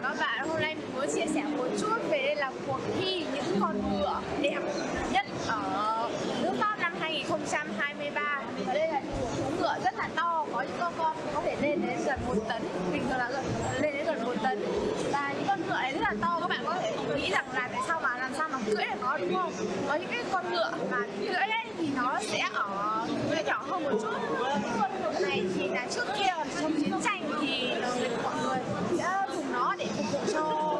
và các bạn, hôm nay mình muốn chia sẻ một chút về là cuộc thi những con ngựa đẹp nhất ở nước Pháp năm 2023. Và đây là một chú ngựa rất là to, có những con có thể lên đến gần 1 tấn, bình thường là lên đến gần 1 tấn. Và những con ngựa này rất là to, các bạn có thể nghĩ rằng là làm sao mà cưỡi được nó, đúng không? Có những cái con ngựa mà cưỡi ấy thì nó sẽ nhỏ hơn một chút. Con ngựa này thì là trước kia trong chiến tranh thì mọi người sẽ dùng nó để phục vụ cho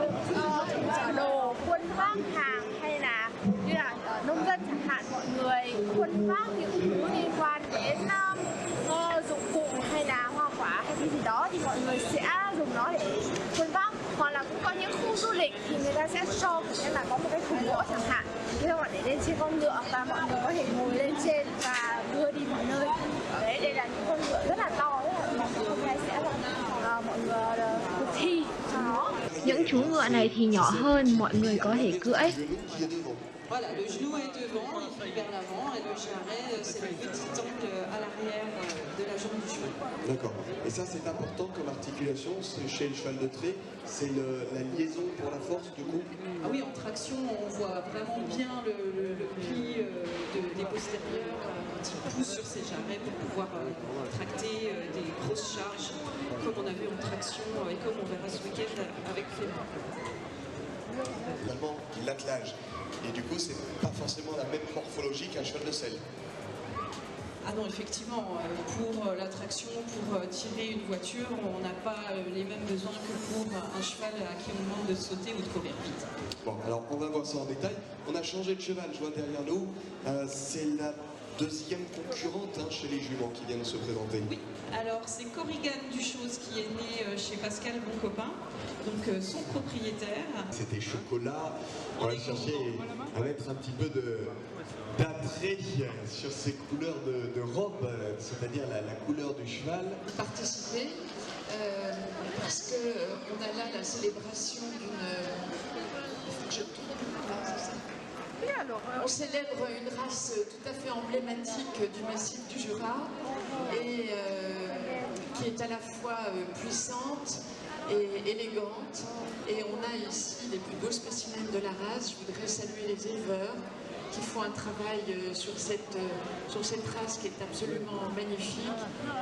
chở đồ, quân vác hàng, hay là như là nông dân chẳng hạn, mọi người quân vác những thứ liên quan đến dụng cụ hay là hoa quả hay cái gì đó thì mọi người sẽ dùng nó để quân vác. Hoặc là cũng có những khu du lịch thì người ta sẽ cho nên là có một cái thùng gỗ chẳng hạn, thế là để lên trên con ngựa và mọi người có thể ngồi lên trên và đưa đi mọi nơi. Đấy, đây là những con ngựa rất là to, hôm nay sẽ là mọi người cuộc thi cho nó. Những chú ngựa này thì nhỏ hơn, mọi người có thể cưỡi. Voilà, le genou est devant, il plie vers l'avant et le jarret, c'est le petit angle à l'arrière de la jambe du cheval. D'accord. Et ça, c'est important comme articulation chez le cheval de trait. C'est la liaison pour la force, du coup. Ah oui, en traction, on voit vraiment bien le pli des postérieurs quand il pousse sur ses jarrets pour pouvoir tracter des grosses charges, comme on a vu en traction et comme on verra ce week-end avec Clément. Finalement, l'attelage. Et du coup, c'est pas forcément la même morphologie qu'un cheval de selle. Ah non, effectivement, pour la traction, pour tirer une voiture, on n'a pas les mêmes besoins que pour un cheval à qui on demande de sauter ou de courir vite. Bon, alors on va voir ça en détail. On a changé de cheval, je vois derrière nous. C'est la deuxième concurrente chez les juments qui viennent de se présenter. Oui, alors c'est Corrigan Duchose qui est né chez Pascal Boncopain, donc son propriétaire. C'était chocolat. On va chercher à mettre un petit peu d'attrait sur ces couleurs de robe, c'est-à-dire la couleur du cheval. Participer parce qu'on a là la célébration d'une... On célèbre une race tout à fait emblématique du massif du Jura et qui est à la fois puissante et élégante. Et on a ici les plus beaux spécimens de la race. Je voudrais saluer les éleveurs qui font un travail sur cette race qui est absolument magnifique.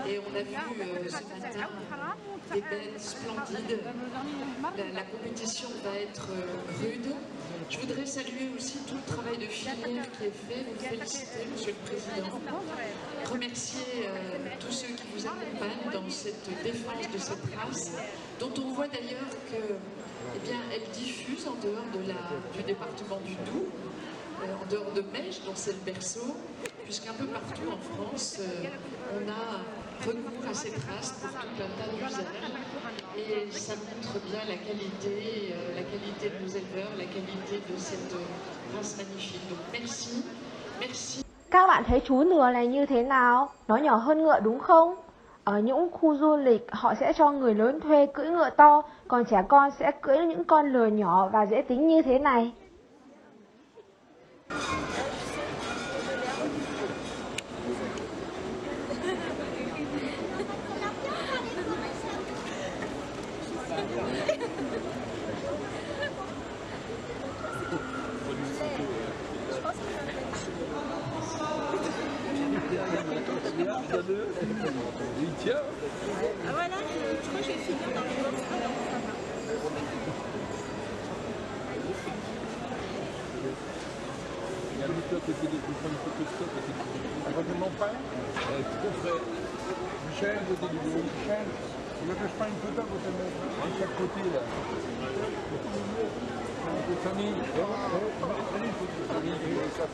Et on a vu ce matin des bêtes splendides. La compétition va être rude. Je voudrais saluer aussi tout le travail de filière qui est fait, vous féliciter, Monsieur le Président, remercier tous ceux qui vous accompagnent dans cette défense de cette race, dont on voit d'ailleurs que, elle diffuse en dehors du département du Doubs, en dehors de Mèche, dont c'est le berceau, puisqu'un peu partout en France, on a recours à cette race pour tout un tas d'usages. Et ça montre bien la qualité de nos éleveurs, la qualité de cette race magnifique. Donc merci, merci. Các bạn thấy chú ngựa này như thế nào? Nó nhỏ hơn ngựa đúng không? Ở những khu du lịch họ sẽ cho người lớn thuê cưỡi ngựa to, còn trẻ con sẽ cưỡi những con lừa nhỏ và dễ tính như thế này. Ah voilà, je crois que j'ai fini dans les box. Toi, tu fais des prends une photo de toi, tu vois mon frère, trop frère. Michel, côté du bureau, Michel, tu veux que je prenne une photo pour te mettre de chaque côté là. Une photo de famille, allez, une photo de famille, ça,